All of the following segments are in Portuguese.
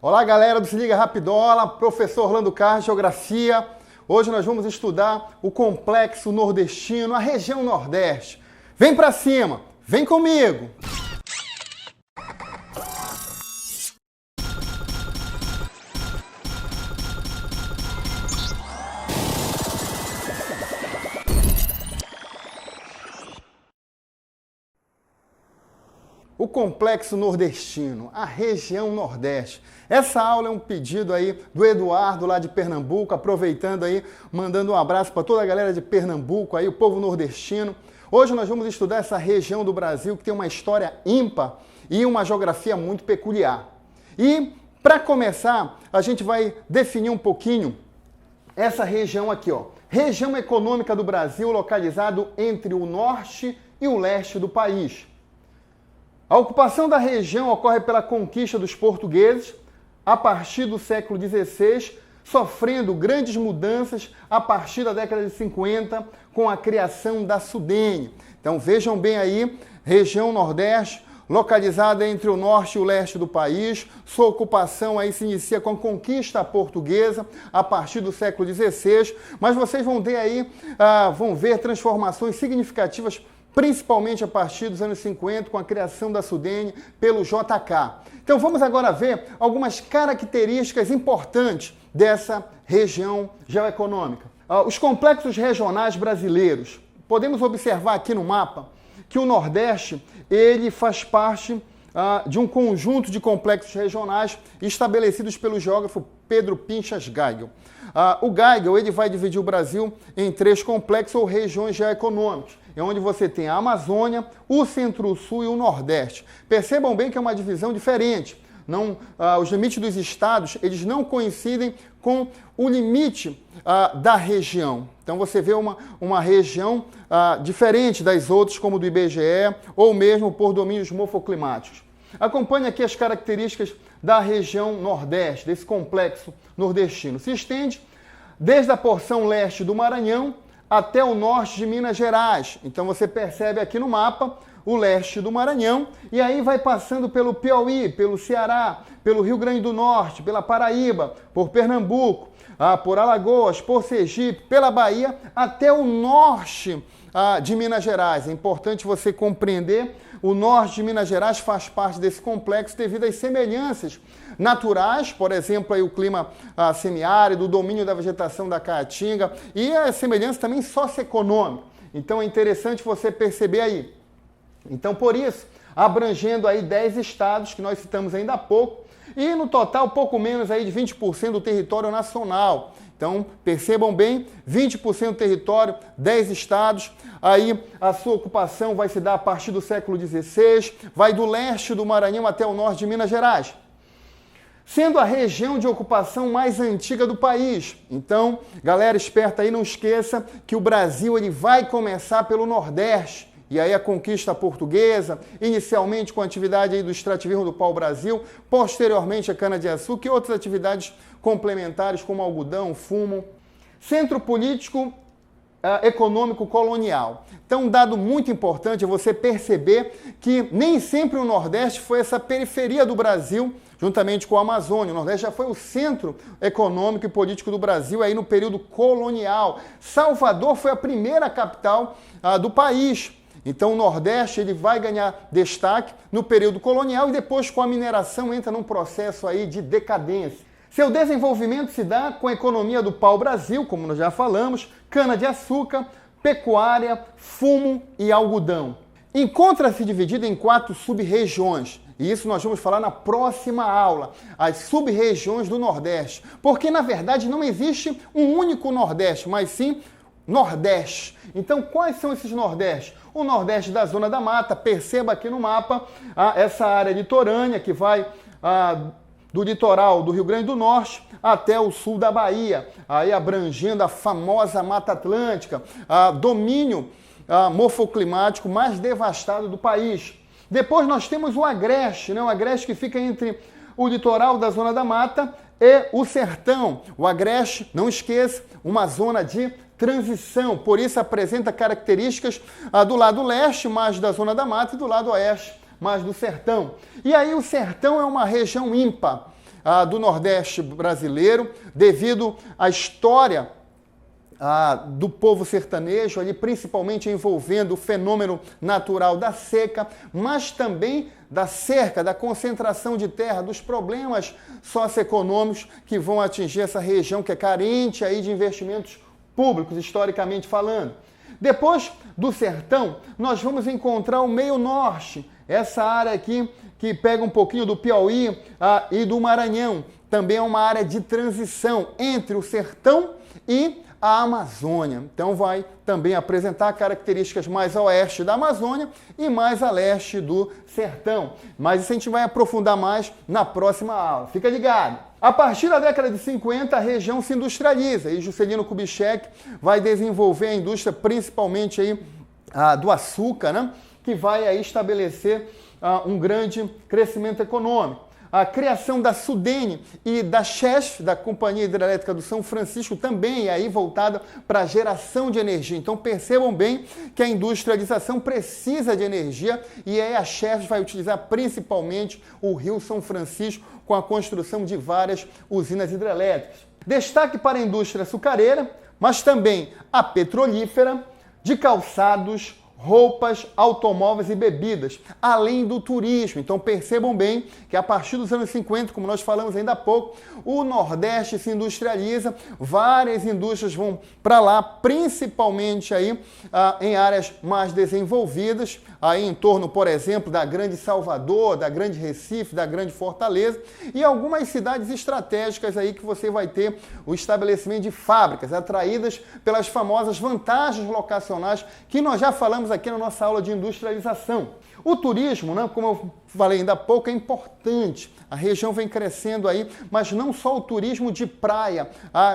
Olá galera do Se Liga Rapidola, professor Orlando Carlos, Geografia. Hoje nós vamos estudar o complexo nordestino, a região Nordeste. Vem pra cima, vem comigo! O complexo nordestino, a região Nordeste. Essa aula é um pedido aí do Eduardo lá de Pernambuco, aproveitando aí, mandando um abraço para toda a galera de Pernambuco aí, o povo nordestino. Hoje nós vamos estudar essa região do Brasil que tem uma história ímpar e uma geografia muito peculiar. E para começar, a gente vai definir um pouquinho essa região aqui, ó. Região econômica do Brasil, localizado entre o norte e o leste do país. A ocupação da região ocorre pela conquista dos portugueses a partir do século XVI, sofrendo grandes mudanças a partir da década de 50 com a criação da Sudene. Então vejam bem aí, região Nordeste, localizada entre o norte e o leste do país. Sua ocupação aí se inicia com a conquista portuguesa a partir do século XVI, mas vocês vão ter aí, vão ver transformações significativas principalmente a partir dos anos 50, com a criação da Sudene pelo JK. Então vamos agora ver algumas características importantes dessa região geoeconômica. Os complexos regionais brasileiros. Podemos observar aqui no mapa que o Nordeste ele faz parte de um conjunto de complexos regionais estabelecidos pelo geógrafo Pedro Pinchas Geigel. O Geigel ele vai dividir o Brasil em 3 complexos ou regiões geoeconômicas, é onde você tem a Amazônia, o Centro-Sul e o Nordeste. Percebam bem que é uma divisão diferente. Os limites dos estados eles não coincidem com o limite da região. Então você vê uma região diferente das outras, como do IBGE, ou mesmo por domínios morfoclimáticos. Acompanhe aqui as características da região Nordeste, desse complexo nordestino. Se estende desde a porção leste do Maranhão até o norte de Minas Gerais. Então você percebe aqui no mapa o leste do Maranhão e aí vai passando pelo Piauí, pelo Ceará, pelo Rio Grande do Norte, pela Paraíba, por Pernambuco, por Alagoas, por Sergipe, pela Bahia, até o norte de Minas Gerais. É importante você compreender, o norte de Minas Gerais faz parte desse complexo devido às semelhanças naturais, por exemplo, aí o clima semiárido, o domínio da vegetação da caatinga e a semelhança também socioeconômica. Então é interessante você perceber aí. Então, por isso, abrangendo aí 10 estados que nós citamos ainda há pouco e no total pouco menos aí de 20% do território nacional. Então, percebam bem, 20% do território, 10 estados, aí a sua ocupação vai se dar a partir do século XVI, vai do leste do Maranhão até o norte de Minas Gerais, sendo a região de ocupação mais antiga do país. Então, galera esperta aí, não esqueça que o Brasil ele vai começar pelo Nordeste. E aí a conquista portuguesa, inicialmente com a atividade aí do extrativismo do pau-brasil, posteriormente a cana-de-açúcar e outras atividades complementares como algodão, fumo. Centro político econômico colonial. Então, um dado muito importante é você perceber que nem sempre o Nordeste foi essa periferia do Brasil, juntamente com a Amazônia. O Nordeste já foi o centro econômico e político do Brasil aí no período colonial. Salvador foi a primeira capital do país. Então o Nordeste ele vai ganhar destaque no período colonial e depois com a mineração entra num processo aí de decadência. Seu desenvolvimento se dá com a economia do pau-brasil, como nós já falamos, cana-de-açúcar, pecuária, fumo e algodão. Encontra-se dividido em 4 sub-regiões, e isso nós vamos falar na próxima aula, as sub-regiões do Nordeste, porque na verdade não existe um único Nordeste, mas sim Nordeste. Então, quais são esses Nordestes? O Nordeste da Zona da Mata, perceba aqui no mapa, essa área litorânea que vai do litoral do Rio Grande do Norte até o sul da Bahia, aí abrangendo a famosa Mata Atlântica, domínio morfoclimático mais devastado do país. Depois nós temos o Agreste, né? O Agreste que fica entre o litoral da Zona da Mata e o sertão. O Agreste, não esqueça, uma zona de transição, por isso apresenta características do lado leste, mais da Zona da Mata, e do lado oeste, mais do sertão. E aí o sertão é uma região ímpar. do Nordeste brasileiro, devido à história do povo sertanejo, ali, principalmente envolvendo o fenômeno natural da seca, mas também da cerca, da concentração de terra, dos problemas socioeconômicos que vão atingir essa região que é carente aí de investimentos públicos, historicamente falando. Depois do sertão, nós vamos encontrar o meio norte, essa área aqui que pega um pouquinho do Piauí e do Maranhão. Também é uma área de transição entre o sertão e a Amazônia. Então vai também apresentar características mais a oeste da Amazônia e mais a leste do sertão. Mas isso a gente vai aprofundar mais na próxima aula. Fica ligado! A partir da década de 50, a região se industrializa e Juscelino Kubitschek vai desenvolver a indústria principalmente aí, do açúcar, né? Que vai aí estabelecer um grande crescimento econômico. A criação da Sudene e da CHESF, da Companhia Hidrelétrica do São Francisco, também aí voltada para a geração de energia. Então percebam bem que a industrialização precisa de energia e aí a CHESF vai utilizar principalmente o Rio São Francisco com a construção de várias usinas hidrelétricas. Destaque para a indústria açucareira, mas também a petrolífera, de calçados, roupas, automóveis e bebidas, além do turismo. Então percebam bem que a partir dos anos 50, como nós falamos ainda há pouco, o Nordeste se industrializa, várias indústrias vão para lá, principalmente aí em áreas mais desenvolvidas, aí em torno, por exemplo, da Grande Salvador, da Grande Recife, da Grande Fortaleza e algumas cidades estratégicas aí que você vai ter o estabelecimento de fábricas atraídas pelas famosas vantagens locacionais que nós já falamos aqui na nossa aula de industrialização. O turismo, né, como eu falei ainda há pouco, é importante. A região vem crescendo aí, mas não só o turismo de praia,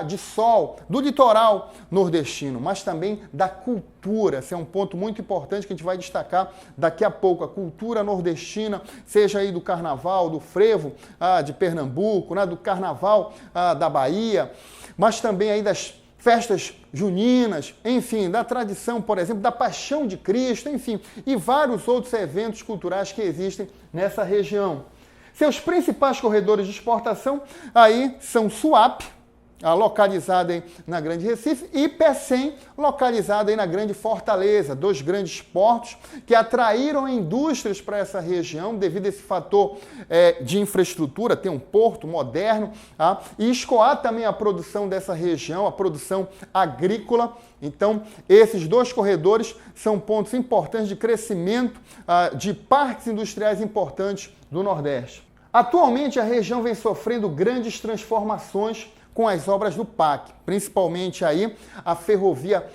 de sol, do litoral nordestino, mas também da cultura. Esse é um ponto muito importante que a gente vai destacar daqui a pouco. A cultura nordestina, seja aí do carnaval, do frevo de Pernambuco, né, do carnaval da Bahia, mas também aí das festas juninas, enfim, da tradição, por exemplo, da Paixão de Cristo, enfim, e vários outros eventos culturais que existem nessa região. Seus principais corredores de exportação aí são Suape, localizada aí na Grande Recife, e Pecém, localizada aí na Grande Fortaleza, dois grandes portos que atraíram indústrias para essa região devido a esse fator de infraestrutura, ter um porto moderno, e escoar também a produção dessa região, a produção agrícola. Então, esses dois corredores são pontos importantes de crescimento de parques industriais importantes do Nordeste. Atualmente, a região vem sofrendo grandes transformações com as obras do PAC, principalmente aí a ferrovia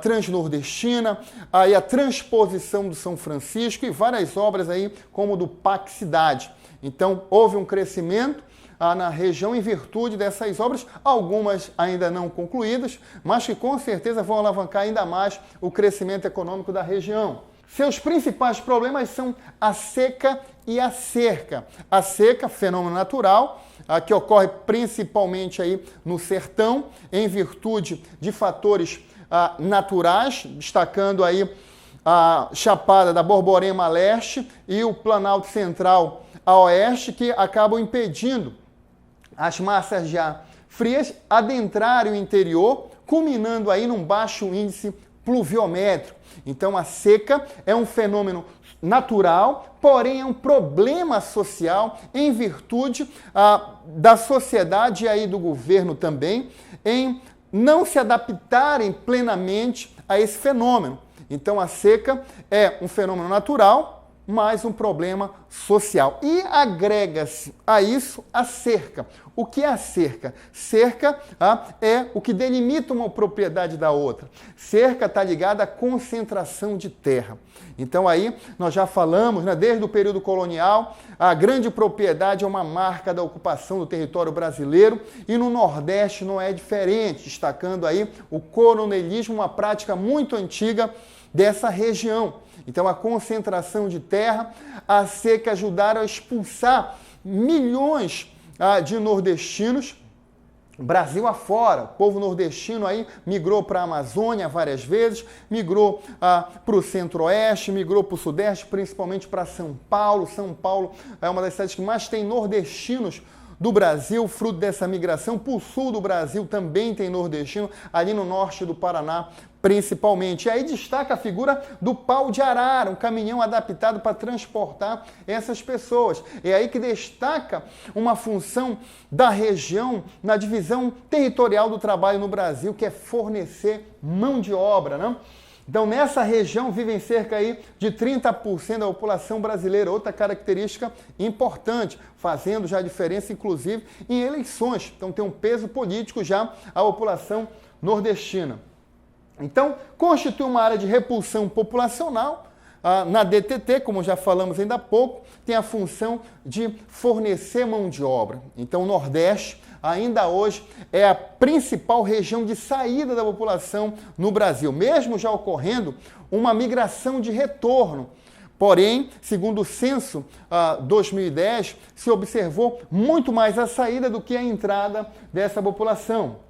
transnordestina, aí a transposição do São Francisco e várias obras aí como do PAC Cidade. Então, houve um crescimento na região em virtude dessas obras, algumas ainda não concluídas, mas que com certeza vão alavancar ainda mais o crescimento econômico da região. Seus principais problemas são a seca e a cerca. A seca, fenômeno natural, que ocorre principalmente aí no sertão, em virtude de fatores naturais, destacando aí a Chapada da Borborema a leste e o Planalto Central a oeste, que acabam impedindo as massas de ar frias adentrarem o interior, culminando aí num baixo índice pluviométrico. Então a seca é um fenômeno natural, porém é um problema social em virtude da sociedade e aí do governo também em não se adaptarem plenamente a esse fenômeno. Então a seca é um fenômeno natural, mais um problema social. E agrega-se a isso a cerca. O que é a cerca? Cerca é o que delimita uma propriedade da outra. Cerca está ligada à concentração de terra. Então aí nós já falamos, né, desde o período colonial, a grande propriedade é uma marca da ocupação do território brasileiro e no Nordeste não é diferente, destacando aí o coronelismo, uma prática muito antiga dessa região. Então, a concentração de terra, a seca ajudaram a expulsar milhões de nordestinos, Brasil afora. O povo nordestino aí migrou para a Amazônia várias vezes, migrou para o centro-oeste, migrou para o sudeste, principalmente para São Paulo. São Paulo é uma das cidades que mais tem nordestinos do Brasil, fruto dessa migração. Para o sul do Brasil também tem nordestino, ali no norte do Paraná principalmente. E aí destaca a figura do pau de arara, um caminhão adaptado para transportar essas pessoas. É aí que destaca uma função da região na divisão territorial do trabalho no Brasil, que é fornecer mão de obra, né? Então, nessa região vivem cerca aí de 30% da população brasileira, outra característica importante, fazendo já diferença, inclusive, em eleições. Então, tem um peso político já a população nordestina. Então, constitui uma área de repulsão populacional. Na DTT, como já falamos ainda há pouco, tem a função de fornecer mão de obra. Então, o Nordeste, ainda hoje, é a principal região de saída da população no Brasil, mesmo já ocorrendo uma migração de retorno. Porém, segundo o censo 2010, se observou muito mais a saída do que a entrada dessa população.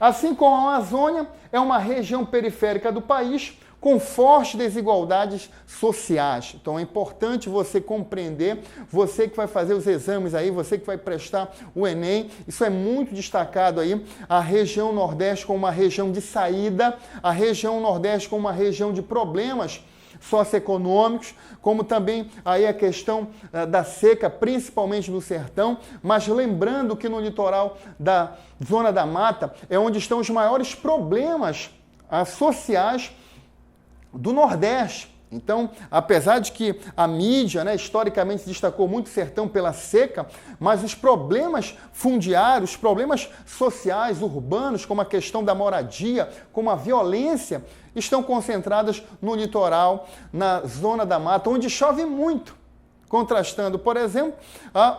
Assim como a Amazônia é uma região periférica do país com fortes desigualdades sociais. Então é importante você compreender, você que vai fazer os exames aí, você que vai prestar o Enem, isso é muito destacado aí, a região Nordeste como uma região de saída, a região Nordeste como uma região de problemas socioeconômicos, como também aí a questão da seca, principalmente no sertão, mas lembrando que no litoral da Zona da Mata é onde estão os maiores problemas sociais do Nordeste. Então, apesar de que a mídia, historicamente se destacou muito o sertão pela seca, mas os problemas fundiários, os problemas sociais, urbanos, como a questão da moradia, como a violência, estão concentradas no litoral, na Zona da Mata, onde chove muito, contrastando, por exemplo,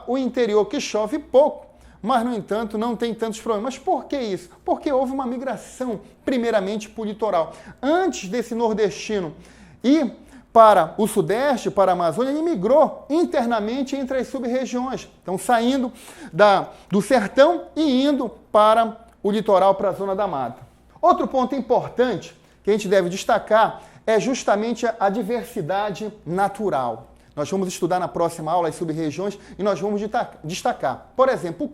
o interior que chove pouco, mas, no entanto, não tem tantos problemas. Mas por que isso? Porque houve uma migração, primeiramente, para o litoral. Antes desse nordestino ir para o Sudeste, para a Amazônia, ele migrou internamente entre as sub-regiões. Então, saindo do sertão e indo para o litoral, para a Zona da Mata. Outro ponto importante que a gente deve destacar é justamente a diversidade natural. Nós vamos estudar na próxima aula as sub-regiões e nós vamos destacar, por exemplo,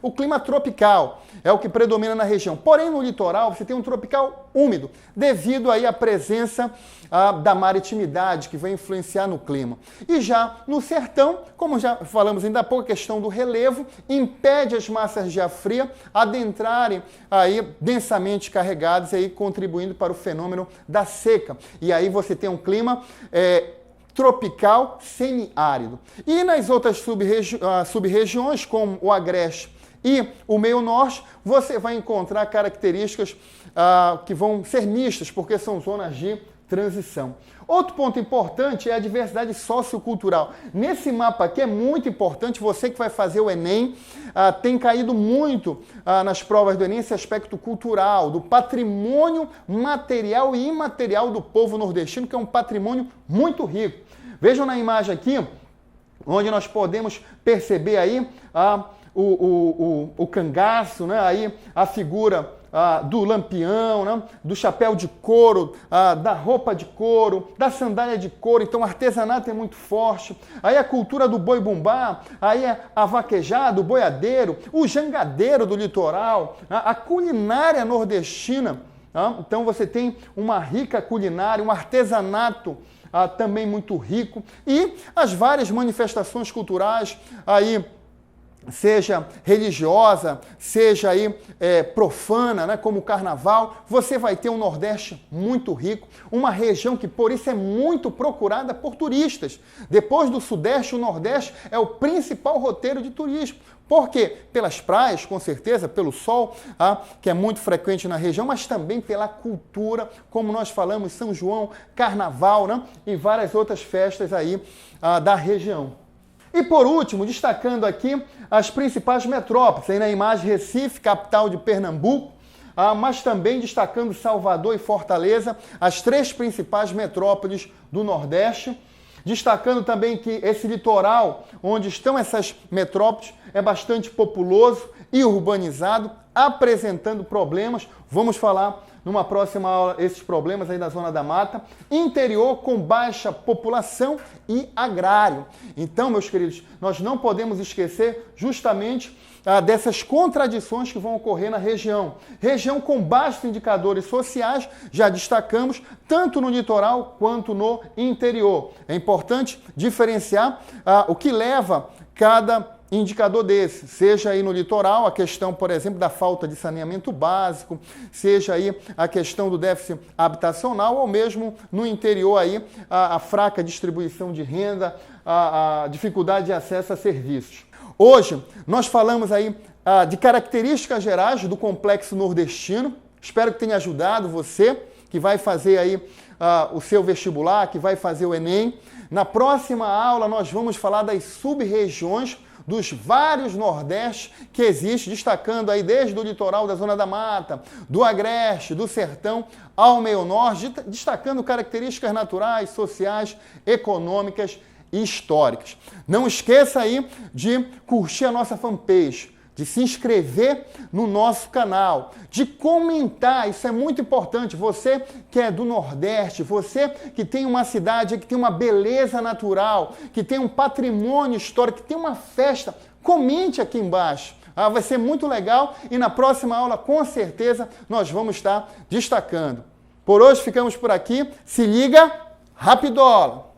o clima tropical é o que predomina na região. Porém, no litoral, você tem um tropical úmido, devido aí à presença da maritimidade, que vai influenciar no clima. E já no sertão, como já falamos ainda há pouco, a questão do relevo impede as massas de ar fria adentrarem aí densamente carregadas, aí contribuindo para o fenômeno da seca. E aí você tem um clima tropical semiárido. E nas outras sub-regiões, como o Agreste e o meio norte, você vai encontrar características que vão ser mistas, porque são zonas de transição. Outro ponto importante é a diversidade sociocultural. Nesse mapa aqui é muito importante, você que vai fazer o Enem, tem caído muito nas provas do Enem esse aspecto cultural, do patrimônio material e imaterial do povo nordestino, que é um patrimônio muito rico. Vejam na imagem aqui, onde nós podemos perceber aí o cangaço, aí a figura do lampião, do chapéu de couro, da roupa de couro, da sandália de couro. Então o artesanato é muito forte. Aí a cultura do boi-bumbá, aí a vaquejada, o boiadeiro, o jangadeiro do litoral, a culinária nordestina. Então você tem uma rica culinária, um artesanato também muito rico, e as várias manifestações culturais aí, seja religiosa, seja aí profana, como o carnaval, você vai ter um Nordeste muito rico, uma região que por isso é muito procurada por turistas. Depois do Sudeste, o Nordeste é o principal roteiro de turismo. Por quê? Pelas praias, com certeza, pelo sol, que é muito frequente na região, mas também pela cultura, como nós falamos, São João, Carnaval, e várias outras festas aí da região. E por último, destacando aqui as principais metrópoles, aí na imagem Recife, capital de Pernambuco, mas também destacando Salvador e Fortaleza, as três principais metrópoles do Nordeste. Destacando também que esse litoral, onde estão essas metrópoles, é bastante populoso e urbanizado, apresentando problemas. Vamos falar numa próxima aula esses problemas aí da zona da mata, interior com baixa população e agrário. Então, meus queridos, nós não podemos esquecer justamente dessas contradições que vão ocorrer na região. Região com baixos indicadores sociais, já destacamos, tanto no litoral quanto no interior. É importante diferenciar o que leva cada indicador desse, seja aí no litoral a questão, por exemplo, da falta de saneamento básico, seja aí a questão do déficit habitacional, ou mesmo no interior aí a fraca distribuição de renda, a dificuldade de acesso a serviços. Hoje nós falamos aí de características gerais do complexo nordestino. Espero que tenha ajudado você que vai fazer aí o seu vestibular, que vai fazer o Enem. Na próxima aula nós vamos falar das sub-regiões dos vários Nordestes que existem, destacando aí desde o litoral da Zona da Mata, do Agreste, do Sertão ao meio norte, destacando características naturais, sociais, econômicas e históricas. Não esqueça aí de curtir a nossa fanpage, de se inscrever no nosso canal, de comentar, isso é muito importante. Você que é do Nordeste, você que tem uma cidade que tem uma beleza natural, que tem um patrimônio histórico, que tem uma festa, comente aqui embaixo. Vai ser muito legal e na próxima aula, com certeza, nós vamos estar destacando. Por hoje ficamos por aqui. Se liga, Rapidola!